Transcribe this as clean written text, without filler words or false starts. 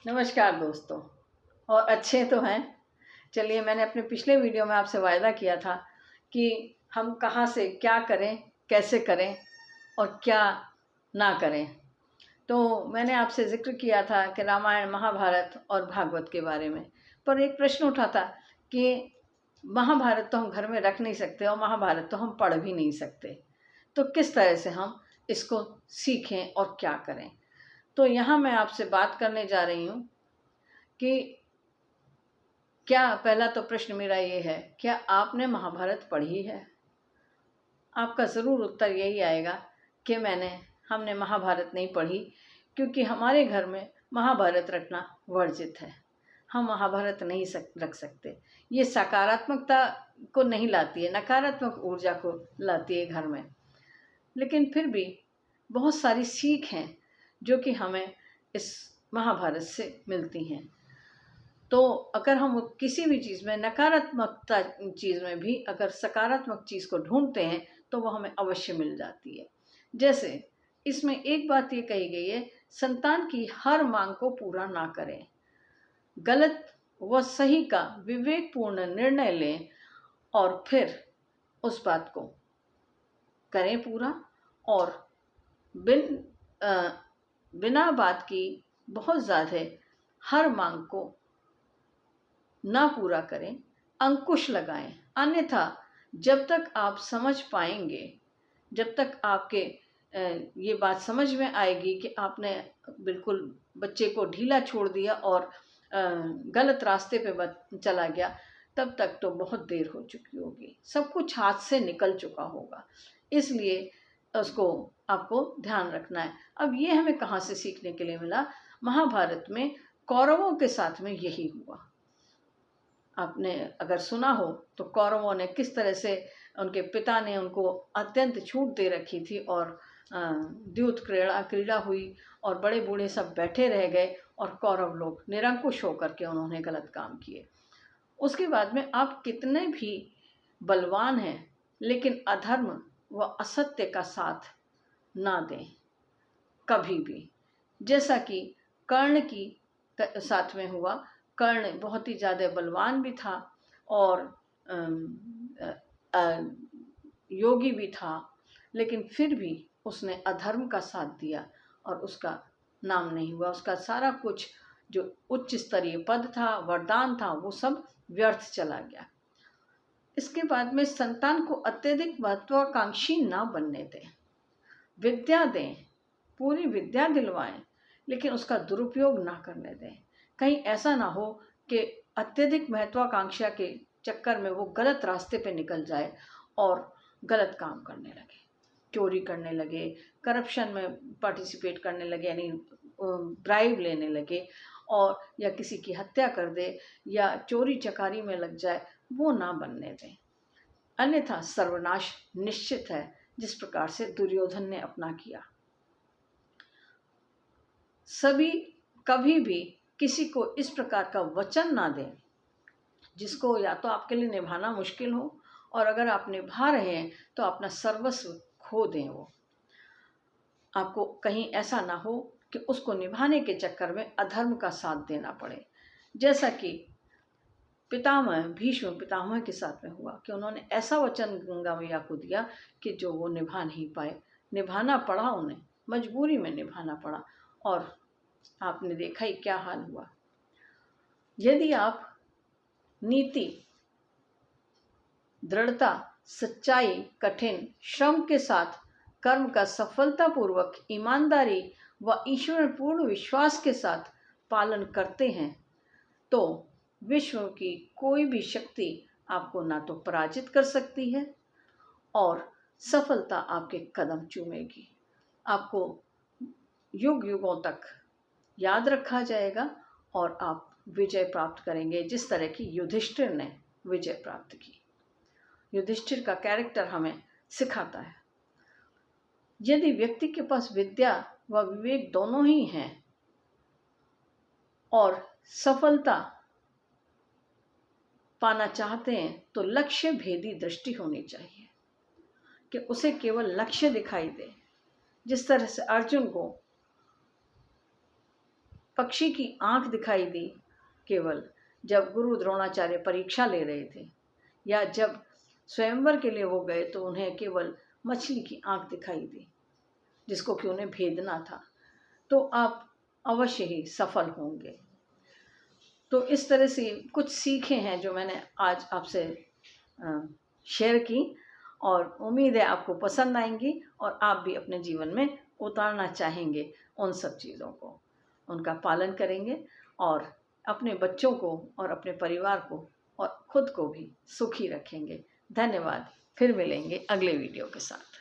नमस्कार दोस्तों। और अच्छे तो हैं। चलिए, मैंने अपने पिछले वीडियो में आपसे वायदा किया था कि हम कहाँ से क्या करें, कैसे करें और क्या ना करें। तो मैंने आपसे ज़िक्र किया था कि रामायण, महाभारत और भागवत के बारे में। पर एक प्रश्न उठा था कि महाभारत तो हम घर में रख नहीं सकते और महाभारत तो हम पढ़ भी नहीं सकते। तो किस तरह से हम इसको सीखें और क्या करें? तो यहाँ मैं आपसे बात करने जा रही हूँ कि क्या, पहला तो प्रश्न मेरा ये है, क्या आपने महाभारत पढ़ी है? आपका ज़रूर उत्तर यही आएगा कि हमने महाभारत नहीं पढ़ी, क्योंकि हमारे घर में महाभारत रखना वर्जित है। हम महाभारत नहीं रख सकते। ये सकारात्मकता को नहीं लाती है, नकारात्मक ऊर्जा को लाती है घर में। लेकिन फिर भी बहुत सारी सीख हैं जो कि हमें इस महाभारत से मिलती हैं। तो अगर हम किसी भी चीज़ में, नकारात्मकता चीज़ में भी अगर सकारात्मक चीज़ को ढूंढते हैं तो वो हमें अवश्य मिल जाती है। जैसे इसमें एक बात ये कही गई है, संतान की हर मांग को पूरा ना करें, गलत व सही का विवेकपूर्ण निर्णय लें और फिर उस बात को करें पूरा, और बिन बिना बात की बहुत ज़्यादा हर मांग को ना पूरा करें, अंकुश लगाएं। अन्यथा जब तक आप समझ पाएंगे, जब तक आपके ये बात समझ में आएगी कि आपने बिल्कुल बच्चे को ढीला छोड़ दिया और गलत रास्ते पे चला गया, तब तक तो बहुत देर हो चुकी होगी, सब कुछ हाथ से निकल चुका होगा। इसलिए उसको आपको ध्यान रखना है। अब ये हमें कहाँ से सीखने के लिए मिला? महाभारत में कौरवों के साथ में यही हुआ। आपने अगर सुना हो तो कौरवों ने किस तरह से, उनके पिता ने उनको अत्यंत छूट दे रखी थी और द्यूत क्रीड़ा हुई और बड़े बूढ़े सब बैठे रह गए और कौरव लोग निरंकुश होकर के उन्होंने गलत काम किए। उसके बाद में आप कितने भी बलवान हैं, लेकिन अधर्म व असत्य का साथ ना दें कभी भी। जैसा कि कर्ण की साथ में हुआ। कर्ण बहुत ही ज़्यादा बलवान भी था और योगी भी था, लेकिन फिर भी उसने अधर्म का साथ दिया और उसका नाम नहीं हुआ। उसका सारा कुछ जो उच्च स्तरीय पद था, वरदान था, वो सब व्यर्थ चला गया। इसके बाद में संतान को अत्यधिक महत्वाकांक्षी ना बनने दें, विद्या दें, पूरी विद्या दिलवाएं, लेकिन उसका दुरुपयोग ना करने दें। कहीं ऐसा ना हो कि अत्यधिक महत्वाकांक्षा के चक्कर में वो गलत रास्ते पे निकल जाए और गलत काम करने लगे, चोरी करने लगे, करप्शन में पार्टिसिपेट करने लगे, यानी ब्राइब लेने लगे, और या किसी की हत्या कर दे या चोरी चकारी में लग जाए, वो ना बनने दें। अन्यथा सर्वनाश निश्चित है, जिस प्रकार से दुर्योधन ने अपना किया। सभी कभी भी किसी को इस प्रकार का वचन ना दें जिसको या तो आपके लिए निभाना मुश्किल हो, और अगर आप निभा रहे हैं तो अपना सर्वस्व खो दें। वो आपको कहीं ऐसा ना हो कि उसको निभाने के चक्कर में अधर्म का साथ देना पड़े। जैसा कि भीष्म पितामह के साथ में हुआ कि उन्होंने ऐसा वचन गंगा मैया को दिया कि जो वो निभा नहीं पाए, निभाना पड़ा उन्हें, मजबूरी में निभाना पड़ा, और आपने देखा ही क्या हाल हुआ। यदि आप नीति, दृढ़ता, सच्चाई, कठिन श्रम के साथ कर्म का सफलतापूर्वक, ईमानदारी व ईश्वर पूर्ण विश्वास के साथ पालन करते हैं, तो विश्व की कोई भी शक्ति आपको ना तो पराजित कर सकती है और सफलता आपके कदम चूमेगी। आपको युग युगों तक याद रखा जाएगा और आप विजय प्राप्त करेंगे, जिस तरह की युधिष्ठिर ने विजय प्राप्त की। युधिष्ठिर का कैरेक्टर हमें सिखाता है। यदि व्यक्ति के पास विद्या व विवेक दोनों ही हैं और सफलता पाना चाहते हैं, तो लक्ष्य भेदी दृष्टि होनी चाहिए कि उसे केवल लक्ष्य दिखाई दे। जिस तरह से अर्जुन को पक्षी की आँख दिखाई दी केवल जब गुरु द्रोणाचार्य परीक्षा ले रहे थे, या जब स्वयंवर के लिए वो गए तो उन्हें केवल मछली की आँख दिखाई दी जिसको कि उन्हें भेदना था, तो आप अवश्य ही सफल होंगे। तो इस तरह से कुछ सीखें हैं जो मैंने आज आपसे शेयर की, और उम्मीद है आपको पसंद आएंगी और आप भी अपने जीवन में उतारना चाहेंगे उन सब चीज़ों को, उनका पालन करेंगे और अपने बच्चों को और अपने परिवार को और खुद को भी सुखी रखेंगे। धन्यवाद। फिर मिलेंगे अगले वीडियो के साथ।